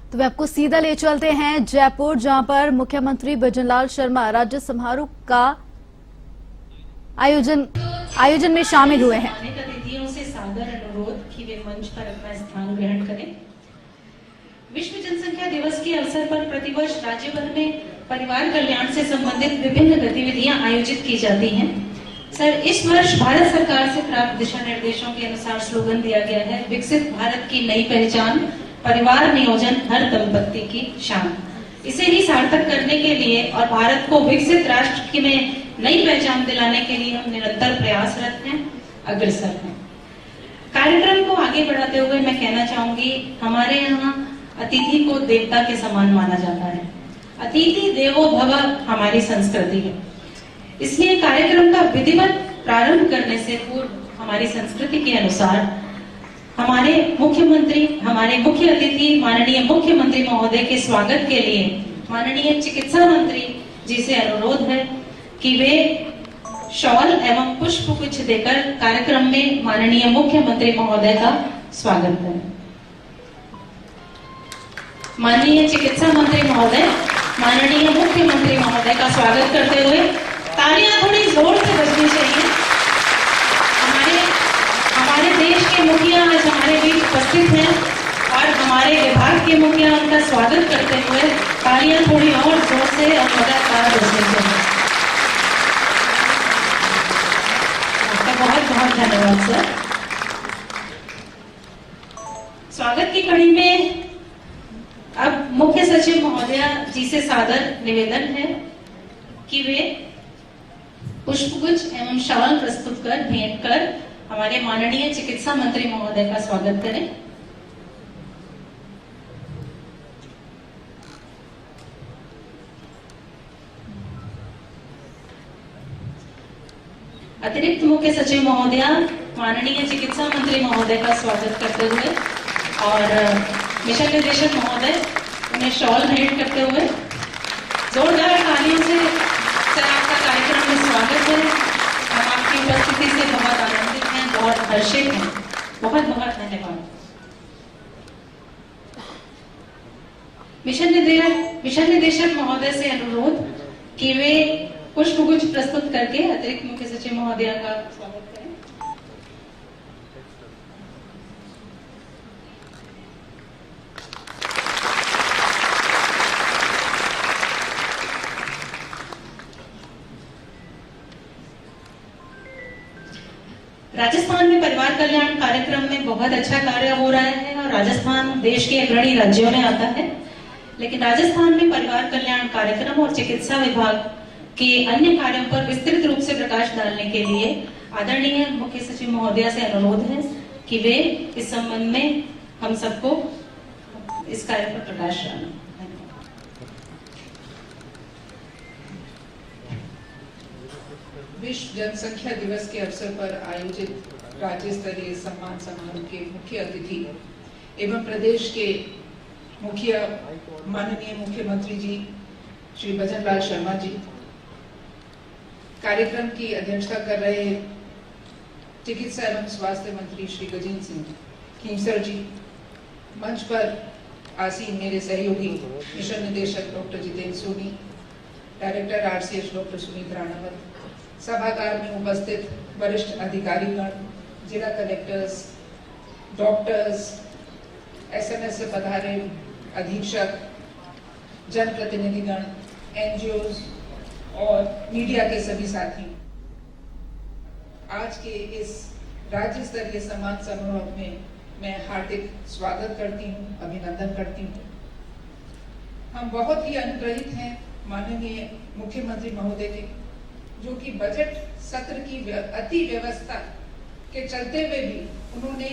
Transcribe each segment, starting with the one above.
तो वे आपको सीधा ले चलते हैं जयपुर, जहां पर मुख्यमंत्री भजनलाल शर्मा राज्य समारोह का आयोजन में शामिल हुए हैं। अतिथियों से सादर अनुरोध कि वे मंच पर अपना स्थान ग्रहण करें। विश्व जनसंख्या दिवस के अवसर पर प्रतिवर्ष राज्य भर में परिवार कल्याण से संबंधित विभिन्न गतिविधियां आयोजित की जाती हैं। सर, इस वर्ष भारत सरकार से प्राप्त दिशा निर्देशों के अनुसार स्लोगन दिया गया है, विकसित भारत की नई पहचान, परिवार नियोजन हर दंपत्ति की शान। इसे ही सार्थक करने के लिए और भारत को विकसित राष्ट्र में नई पहचान दिलाने के लिए हम निरंतर प्रयासरत हैं, अग्रसर हैं। कार्यक्रम को आगे बढ़ाते हुए मैं कहना चाहूंगी, हमारे यहाँ अतिथि को देवता के समान माना जाता है। अतिथि देवो भव हमारी संस्कृति है। इसलिए कार्यक्रम का विधिवत प्रारंभ करने से पूर्व हमारी संस्कृति के अनुसार हमारे मुख्य अतिथि माननीय मुख्यमंत्री महोदय के स्वागत के लिए माननीय चिकित्सा मंत्री जी से अनुरोध है कि वे शॉल एवं पुष्प गुच्छ देकर कार्यक्रम में माननीय मुख्यमंत्री महोदय का स्वागत करें। माननीय चिकित्सा मंत्री महोदय माननीय मुख्यमंत्री महोदय का स्वागत करते हुए तालियां थोड़ी जोर से बजनी चाहिए। हमारे देश के मुखिया आज हमारे बीच उपस्थित हैं और हमारे विभाग के मुखिया उनका स्वागत करते हुए तालियां थोड़ी और जोर से और लगातार बजनी चाहिए। आपका बहुत बहुत धन्यवाद सर। स्वागत की कड़ी में अब मुख्य सचिव महोदया जी से सादर निवेदन है कि वे पुष्पगुच्छ एवं शॉल प्रस्तुत कर भेंट कर हमारे माननीय चिकित्सा मंत्री महोदय का स्वागत करें। अतिरिक्त मुख्य सचिव महोदया माननीय चिकित्सा मंत्री महोदय का स्वागत करते हुए और मिशन निदेशक महोदय उन्हें शॉल भेंट करते हुए जोरदार तालियों से आपका कार्यक्रम में स्वागत है। हम आपकी उपस्थिति से बहुत आनंदित हैं, बहुत हर्षित हैं। बहुत बहुत धन्यवाद। मिशन निदेशक महोदय से अनुरोध कि वे पुष्पगुच्छ प्रस्तुत करके अतिरिक्त मुख्य सचिव महोदया का स्वागत करें। राजस्थान में परिवार कल्याण कार्यक्रम में बहुत अच्छा कार्य हो रहा है और राजस्थान देश के अग्रणी राज्यों में आता है। लेकिन राजस्थान में परिवार कल्याण कार्यक्रम और चिकित्सा विभाग के अन्य कार्यों पर विस्तृत रूप से प्रकाश डालने के लिए आदरणीय मुख्य सचिव महोदया से अनुरोध है कि वे इस संबंध में हम सबको इस कार्य पर प्रकाश डालें। विश्व जनसंख्या दिवस के अवसर पर आयोजित राज्य स्तरीय सम्मान समारोह के मुख्य अतिथि एवं प्रदेश के माननीय मुख्यमंत्री जी श्री भजनलाल शर्मा जी, कार्यक्रम की अध्यक्षता कर रहे चिकित्सा एवं स्वास्थ्य मंत्री श्री गजेंद्र सिंह खींवसर जी, मंच पर आसीन मेरे सहयोगी मिशन निदेशक doctor Jitendra Soni, director RCH doctor Sunit Ranawat, सभागार में उपस्थित वरिष्ठ अधिकारीगण, जिला कलेक्टर्स, डॉक्टर्स, SMS से पधारे अधीक्षक, जनप्रतिनिधिगण, NGOs और मीडिया के सभी साथी, आज के इस राज्य स्तरीय सम्मान समारोह में मैं हार्दिक स्वागत करती हूँ, अभिनंदन करती हूँ। हम बहुत ही अनुग्रहित हैं माननीय मुख्यमंत्री महोदय के, जो कि बजट सत्र की अति व्यवस्था के चलते हुए भी उन्होंने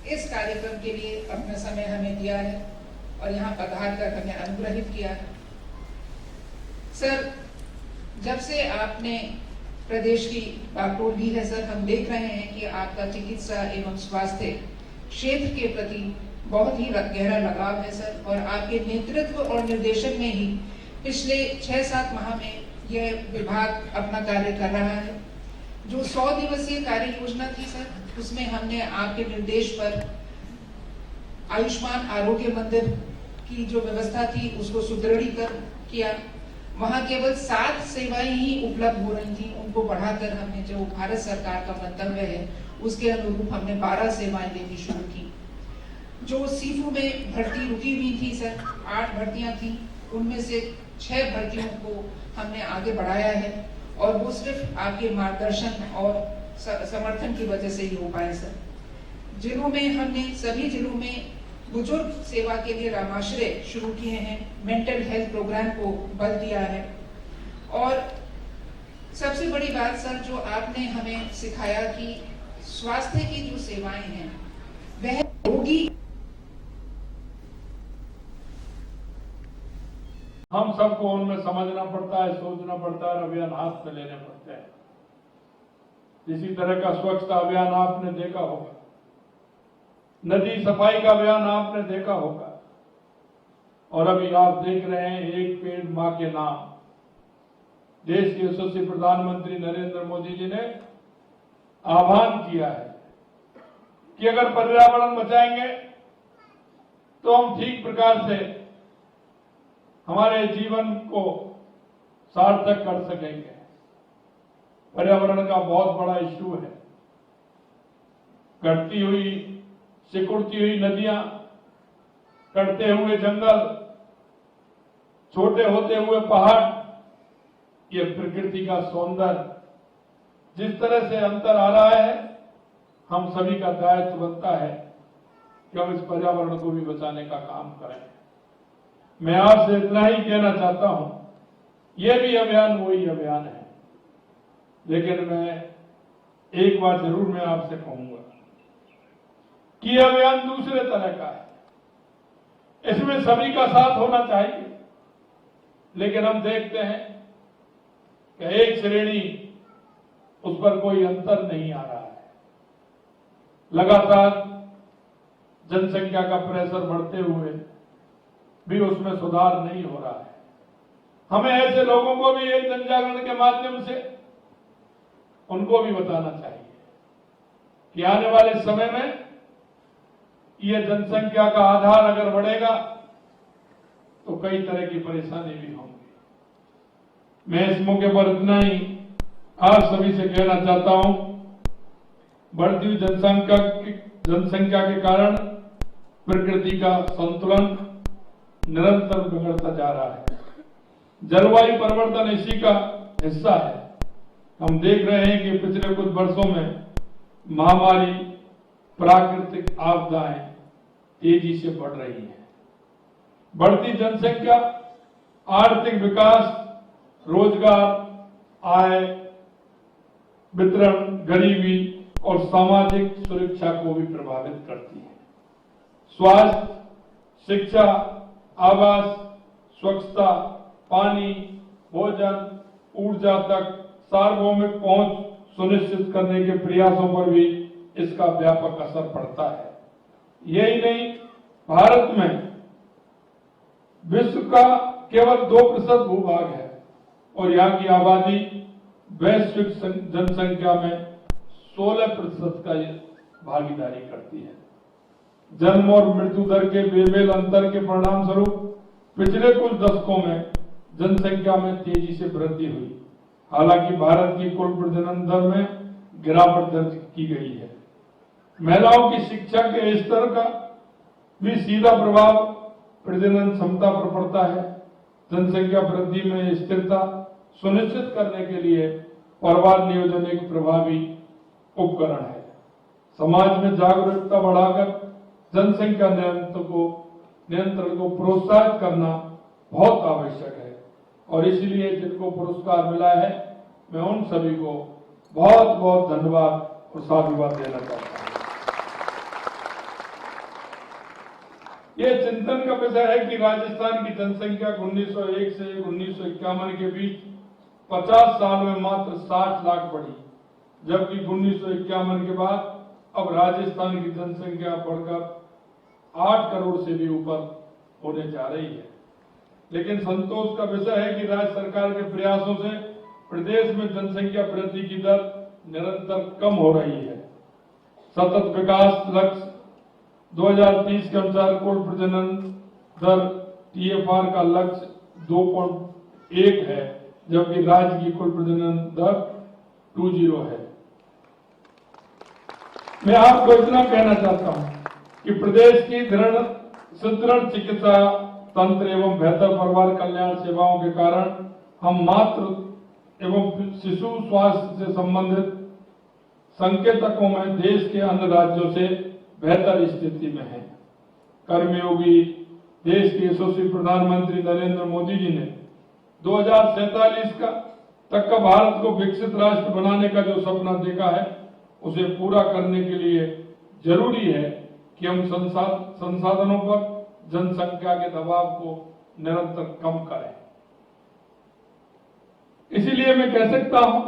इस कार्यक्रम के लिए अपना समय हमें दिया है और यहाँ पधार कर हमें अनुग्रहित किया है। सर, जब से आपने प्रदेश की बागडोर ली है सर, हम देख रहे हैं कि आपका चिकित्सा एवं स्वास्थ्य क्षेत्र के प्रति बहुत ही गहरा लगाव है सर, और आपके नेतृत्व और निर्देशन में ही पिछले 6-7 माह में यह विभाग अपना कार्य कर रहा है। जो 100 दिवसीय कार्य योजना थी सर, उसमें हमने आपके निर्देश पर आयुष्मान आरोग्य मंदिर की जो व्यवस्था थी उसको सुदृढ़ीकरण किया। वहां केवल 7 सेवाएं ही उपलब्ध हो रही थी, उनको बढ़ाकर हमने, जो भारत सरकार का मंतव्य है उसके अनुरूप, हमने 12 सेवाएं देनी शुरू की। जो सीफू में भर्ती रुकी हुई थी सर, 8 भर्तियां थी, उनमें से 6 भर्तियों को हमने आगे बढ़ाया है और वो सिर्फ आपके मार्गदर्शन और समर्थन की वजह से ही हो पाए सर। जिलों में हमने सभी जिलों में बुजुर्ग सेवा के लिए रामाश्रय शुरू किए हैं, मेंटल हेल्थ प्रोग्राम को बल दिया है। और सबसे बड़ी बात सर जो आपने हमें सिखाया कि स्वास्थ्य की जो सेवाएं हैं वह रोगी, हम सबको उनमें समझना पड़ता है, सोचना पड़ता है, अभियान हाथ में लेने पड़ते हैं। इसी तरह का स्वच्छता अभियान आपने देखा होगा, नदी सफाई का अभियान आपने देखा होगा, और अभी आप देख रहे हैं एक पेड़ मां के नाम। देश के यशस्वी प्रधानमंत्री नरेंद्र मोदी जी ने आह्वान किया है कि अगर पर्यावरण बचाएंगे तो हम ठीक प्रकार से हमारे जीवन को सार्थक कर सकेंगे। पर्यावरण का बहुत बड़ा इश्यू है। घटती हुई, सिकुड़ती हुई नदियां, कटते हुए जंगल, छोटे होते हुए पहाड़, ये प्रकृति का सौंदर्य जिस तरह से अंतर आ रहा है, हम सभी का दायित्व बनता है कि हम इस पर्यावरण को भी बचाने का काम करें। मैं आपसे इतना ही कहना चाहता हूं, यह भी अभियान वही अभियान है, लेकिन मैं एक बात जरूर मैं आपसे कहूंगा कि यह अभियान दूसरे तरह का है। इसमें सभी का साथ होना चाहिए, लेकिन हम देखते हैं कि एक श्रेणी, उस पर कोई अंतर नहीं आ रहा है। लगातार जनसंख्या का प्रेशर बढ़ते हुए भी उसमें सुधार नहीं हो रहा है। हमें ऐसे लोगों को भी एक जनजागरण के माध्यम से उनको भी बताना चाहिए कि आने वाले समय में यह जनसंख्या का आधार अगर बढ़ेगा तो कई तरह की परेशानी भी होंगी। मैं इस मौके पर इतना ही आप सभी से कहना चाहता हूं, बढ़ती हुई जनसंख्या के कारण प्रकृति का संतुलन निरंतर बिगड़ता जा रहा है। जलवायु परिवर्तन इसी का हिस्सा है। हम देख रहे हैं कि पिछले कुछ वर्षों में महामारी, प्राकृतिक आपदाएं तेजी से बढ़ रही हैं। बढ़ती जनसंख्या, आर्थिक विकास, रोजगार, आय वितरण, गरीबी और सामाजिक सुरक्षा को भी प्रभावित करती है। स्वास्थ्य, शिक्षा, आवास, स्वच्छता, पानी, भोजन, ऊर्जा तक सार्वभौमिक पहुंच सुनिश्चित करने के प्रयासों पर भी इसका व्यापक असर पड़ता है। यही नहीं, भारत में विश्व का केवल 2% भूभाग है और यहाँ की आबादी वैश्विक जनसंख्या में 16% का भागीदारी करती है। जन्म और मृत्यु दर के बेमेल अंतर के परिणाम स्वरूप पिछले कुछ दशकों में जनसंख्या में तेजी से वृद्धि हुई। हालांकि भारत की कुल प्रजनन दर में गिरावट दर्ज की गई है। महिलाओं की शिक्षा के स्तर का भी सीधा प्रभाव प्रजनन क्षमता पर पड़ता है। जनसंख्या वृद्धि में स्थिरता सुनिश्चित करने के लिए परिवार नियोजन एक प्रभावी उपकरण है। समाज में जागरूकता बढ़ाकर जनसंख्या नियंत्रण को प्रोत्साहित करना बहुत आवश्यक है और इसलिए जिनको पुरस्कार मिला है, मैं उन सभी को बहुत बहुत धन्यवाद और साधुवाद देना चाहता हूं। यह चिंतन का विषय है कि राजस्थान की जनसंख्या 1901 से 1951 के बीच 50 साल में मात्र 60 लाख बढ़ी, जबकि 1951 के बाद अब राजस्थान की जनसंख्या बढ़कर 8 करोड़ से भी ऊपर होने जा रही है। लेकिन संतोष का विषय है कि राज्य सरकार के प्रयासों से प्रदेश में जनसंख्या वृद्धि की दर निरंतर कम हो रही है। सतत विकास लक्ष्य 2030 के अनुसार कुल प्रजनन दर TFR का लक्ष्य 2.1 है, जबकि राज्य की कुल प्रजनन दर 2.0 है। मैं आपको इतना कहना चाहता हूं कि प्रदेश की सुदृढ़ चिकित्सा तंत्र एवं बेहतर परिवार कल्याण सेवाओं के कारण हम मातृ एवं शिशु स्वास्थ्य से संबंधित संकेतकों में देश के अन्य राज्यों से बेहतर स्थिति में हैं। कर्मयोगी देश के यशस्वी प्रधानमंत्री नरेंद्र मोदी जी ने 2047 तक का भारत को विकसित राष्ट्र बनाने का जो सपना देखा है, उसे पूरा करने के लिए जरूरी है कि हम संसाधनों पर जनसंख्या के दबाव को निरंतर कम करें। इसीलिए मैं कह सकता हूं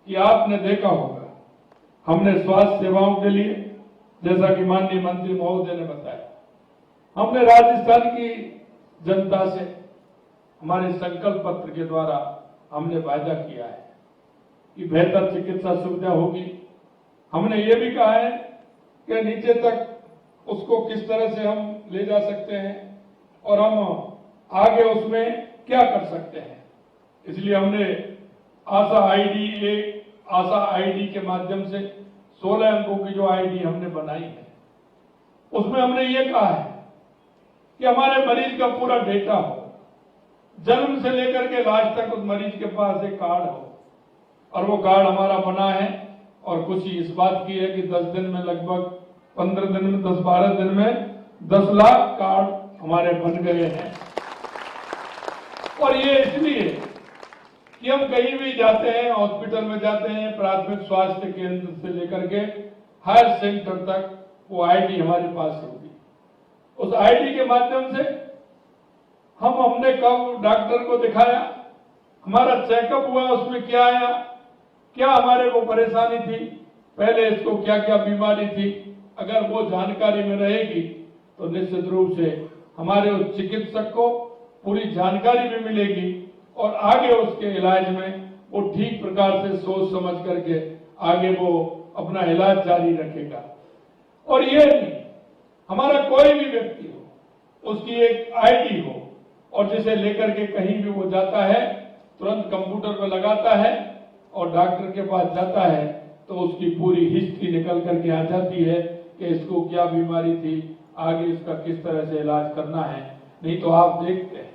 कि आपने देखा होगा, हमने स्वास्थ्य सेवाओं के लिए, जैसा कि माननीय मंत्री महोदय ने बताया, हमने राजस्थान की जनता से हमारे संकल्प पत्र के द्वारा हमने वायदा किया है कि बेहतर चिकित्सा सुविधा होगी। हमने ये भी कहा है कि नीचे तक उसको किस तरह से हम ले जा सकते हैं और हम आगे उसमें क्या कर सकते हैं। इसलिए हमने आशा आईडी के माध्यम से 16 अंकों की जो आईडी हमने बनाई है, उसमें हमने ये कहा है कि हमारे मरीज का पूरा डेटा हो, जन्म से लेकर के लास्ट तक उस मरीज के पास एक कार्ड हो, और वो कार्ड हमारा बना है। और खुशी इस बात की है कि 10 दिन में, लगभग 15 दिन में, 10-12 दिन में 10 लाख कार्ड हमारे बन गए हैं। और ये इसलिए कि हम कहीं भी जाते हैं, हॉस्पिटल में जाते हैं, प्राथमिक स्वास्थ्य केंद्र से लेकर के हायर सेंटर तक वो आईडी हमारे पास होगी। उस आईडी के माध्यम से हमने कब डॉक्टर को दिखाया, हमारा चेकअप हुआ, उसमें क्या आया, क्या हमारे को परेशानी थी, पहले इसको क्या क्या बीमारी थी, अगर वो जानकारी में रहेगी तो निश्चित रूप से हमारे उस चिकित्सक को पूरी जानकारी भी मिलेगी और आगे उसके इलाज में वो ठीक प्रकार से सोच समझ करके आगे वो अपना इलाज जारी रखेगा। और ये नहीं, हमारा कोई भी व्यक्ति हो, उसकी एक आईडी हो और जिसे लेकर के कहीं भी वो जाता है, तुरंत कंप्यूटर पर लगाता है और डॉक्टर के पास जाता है तो उसकी पूरी हिस्ट्री निकल करके आ जाती है कि इसको क्या बीमारी थी, आगे इसका किस तरह से इलाज करना है। नहीं तो आप देखते हैं,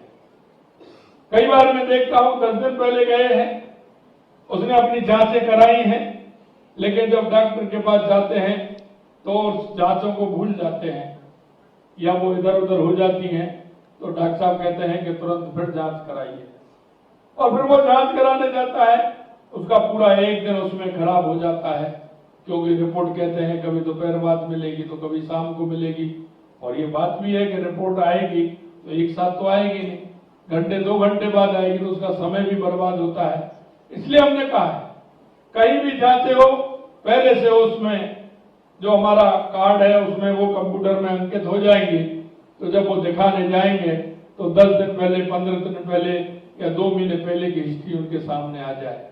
कई बार मैं देखता हूं 10 दिन पहले गए हैं, उसने अपनी जांचें कराई हैं, लेकिन जब डॉक्टर के पास जाते हैं तो उस जांचों को भूल जाते हैं या वो इधर उधर हो जाती हैं, तो डॉक्टर साहब कहते हैं कि तुरंत फिर जांच कराइए। और फिर वो जांच कराने जाता है, उसका पूरा एक दिन उसमें खराब हो जाता है, क्योंकि रिपोर्ट कहते हैं कभी दोपहर बाद मिलेगी तो कभी शाम को मिलेगी। और ये बात भी है कि रिपोर्ट आएगी तो एक साथ तो आएगी नहीं, घंटे 2 घंटे बाद आएगी, तो उसका समय भी बर्बाद होता है। इसलिए हमने कहा है कहीं भी जाते हो, पहले से उसमें जो हमारा कार्ड है उसमें वो कंप्यूटर में अंकित हो जाएंगे, तो जब वो दिखाने जाएंगे तो 10 दिन पहले, 15 दिन पहले या 2 महीने पहले की हिस्ट्री उनके सामने आ जाए।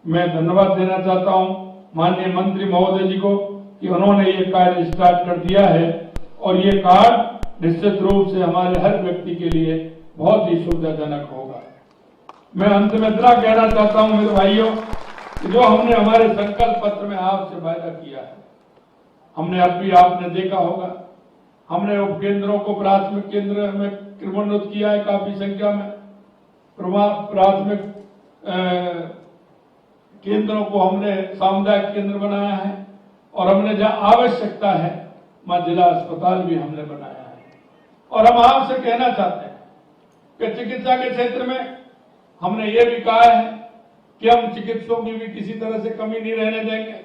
मैं धन्यवाद देना चाहता हूं माननीय मंत्री महोदय जी को कि उन्होंने ये कार्य स्टार्ट कर दिया है और ये कार्ड निश्चित रूप से हमारे हर व्यक्ति के लिए बहुत ही सुविधाजनक होगा। मैं अंत में इतना कहना चाहता हूं मेरे भाइयों कि जो हमने हमारे संकल्प पत्र में आपसे वायदा किया है, हमने अब भी आपने देखा होगा, हमने उपकेंद्रों को प्राथमिक केंद्र में क्रमोन्नत किया है काफी संख्या में, प्राथमिक केंद्रों को हमने सामुदायिक केंद्र बनाया है और हमने जहां आवश्यकता है वहां जिला अस्पताल भी हमने बनाया है। और हम आपसे कहना चाहते हैं कि चिकित्सा के क्षेत्र में हमने ये भी कहा है कि हम चिकित्सकों की भी किसी तरह से कमी नहीं रहने देंगे।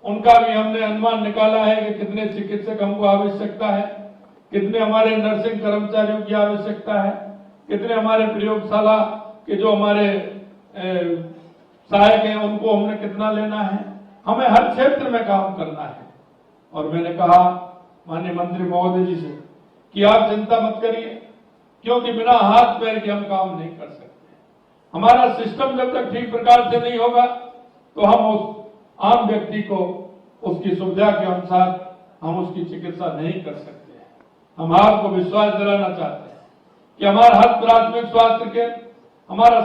उनका भी हमने अनुमान निकाला है कि कितने चिकित्सक हमको आवश्यकता है, कितने हमारे नर्सिंग कर्मचारियों की आवश्यकता है, कितने हमारे प्रयोगशाला के जो हमारे सहायक हैं उनको हमने कितना लेना है। हमें हर क्षेत्र में काम करना है। और मैंने कहा माननीय मंत्री महोदय जी से कि आप चिंता मत करिए, क्योंकि बिना हाथ पैर के हम काम नहीं कर सकते। हमारा सिस्टम जब तक ठीक प्रकार से नहीं होगा तो हम उस आम व्यक्ति को उसकी सुविधा के अनुसार हम उसकी चिकित्सा नहीं कर सकते हैं। हम आपको विश्वास दिलाना चाहते हैं कि हमारा हर प्राथमिक स्वास्थ्य केंद्र, हमारा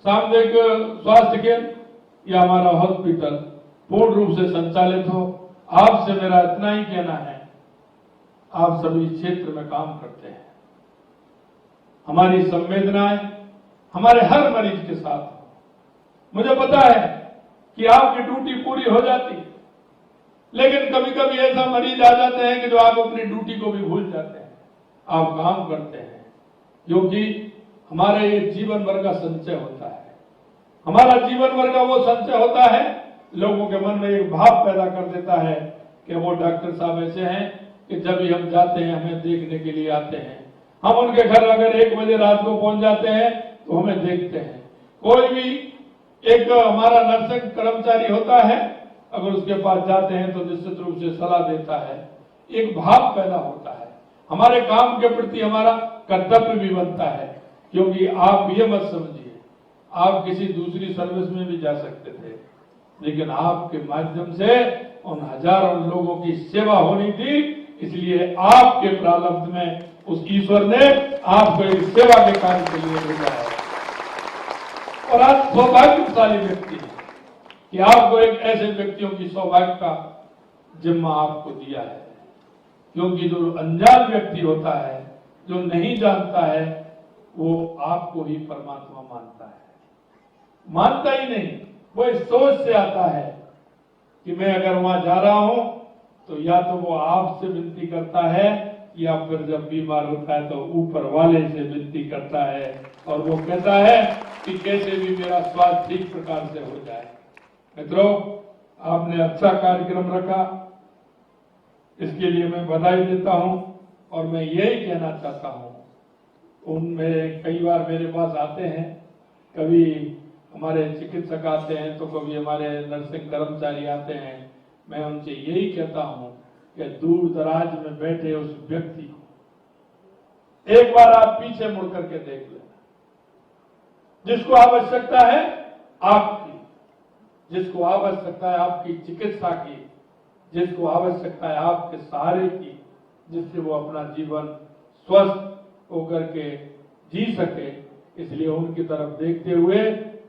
सामुदायिक स्वास्थ्य केंद्र या हमारा हॉस्पिटल पूर्ण रूप से संचालित हो। आपसे मेरा इतना ही कहना है, आप सभी क्षेत्र में काम करते हैं, हमारी संवेदनाएं हमारे हर मरीज के साथ हो। मुझे पता है कि आपकी ड्यूटी पूरी हो जाती, लेकिन कभी कभी ऐसा मरीज आ जाते हैं कि जो आप अपनी ड्यूटी को भी भूल जाते हैं। आप काम करते हैं क्योंकि हमारे ये जीवन भर का संचय होता है। हमारा जीवन भर का वो संचय होता है, लोगों के मन में एक भाव पैदा कर देता है कि वो डॉक्टर साहब ऐसे हैं कि जब भी हम जाते हैं हमें देखने के लिए आते हैं। हम उनके घर अगर 1 बजे रात को पहुंच जाते हैं तो हमें देखते हैं। कोई भी एक हमारा नर्सिंग कर्मचारी होता है, अगर उसके पास जाते हैं तो निश्चित रूप से सलाह देता है, एक भाव पैदा होता है। हमारे काम के प्रति हमारा कर्तव्य भी बनता है, क्योंकि आप ये मत समझिए आप किसी दूसरी सर्विस में भी जा सकते थे, लेकिन आपके माध्यम से उन हजारों लोगों की सेवा होनी थी। इसलिए आपके प्रारब्ध में उस ईश्वर ने आपको एक सेवा के कार्य के लिए भेजा है। और आप सौभाग्यशाली व्यक्ति हैं कि आपको एक ऐसे व्यक्तियों की सौभाग्य का जिम्मा आपको दिया है, क्योंकि जो अनजान व्यक्ति होता है, जो नहीं जानता है, वो आपको ही परमात्मा मानता है। मानता ही नहीं, वो इस सोच से आता है कि मैं अगर वहां जा रहा हूं तो या तो वो आपसे विनती करता है या फिर जब बीमार होता है तो ऊपर वाले से विनती करता है, और वो कहता है कि कैसे भी मेरा स्वास्थ्य ठीक प्रकार से हो जाए। मित्रों, आपने अच्छा कार्यक्रम रखा, इसके लिए मैं बधाई देता हूं। और मैं यही कहना चाहता हूं, उनमें कई बार मेरे पास आते हैं, कभी हमारे चिकित्सक आते हैं तो कभी हमारे नर्सिंग कर्मचारी आते हैं। मैं उनसे यही कहता हूं कि दूर दराज में बैठे उस व्यक्ति को एक बार आप पीछे मुड़ करके देख लेना। जिसको आवश्यकता है आपकी, जिसको आवश्यकता है आपकी चिकित्सा की, जिसको आवश्यकता है आपके सहारे की, जिससे वो अपना जीवन स्वस्थ होकर के जी सके, इसलिए उनकी तरफ देखते हुए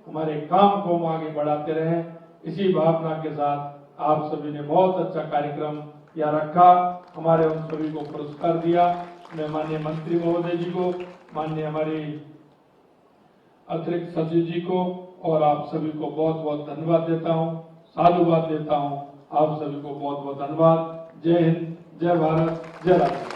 हमारे काम को हम आगे बढ़ाते रहें। इसी भावना के साथ आप सभी ने बहुत अच्छा कार्यक्रम यहाँ रखा, हमारे उन सभी को पुरस्कार दिया। मैं माननीय मंत्री महोदय जी को, माननीय हमारी अतिरिक्त सचिव जी को और आप सभी को बहुत बहुत धन्यवाद देता हूँ, साधुवाद देता हूँ। आप सभी को बहुत बहुत धन्यवाद। जय हिंद, जय भारत, जय राष्ट्र।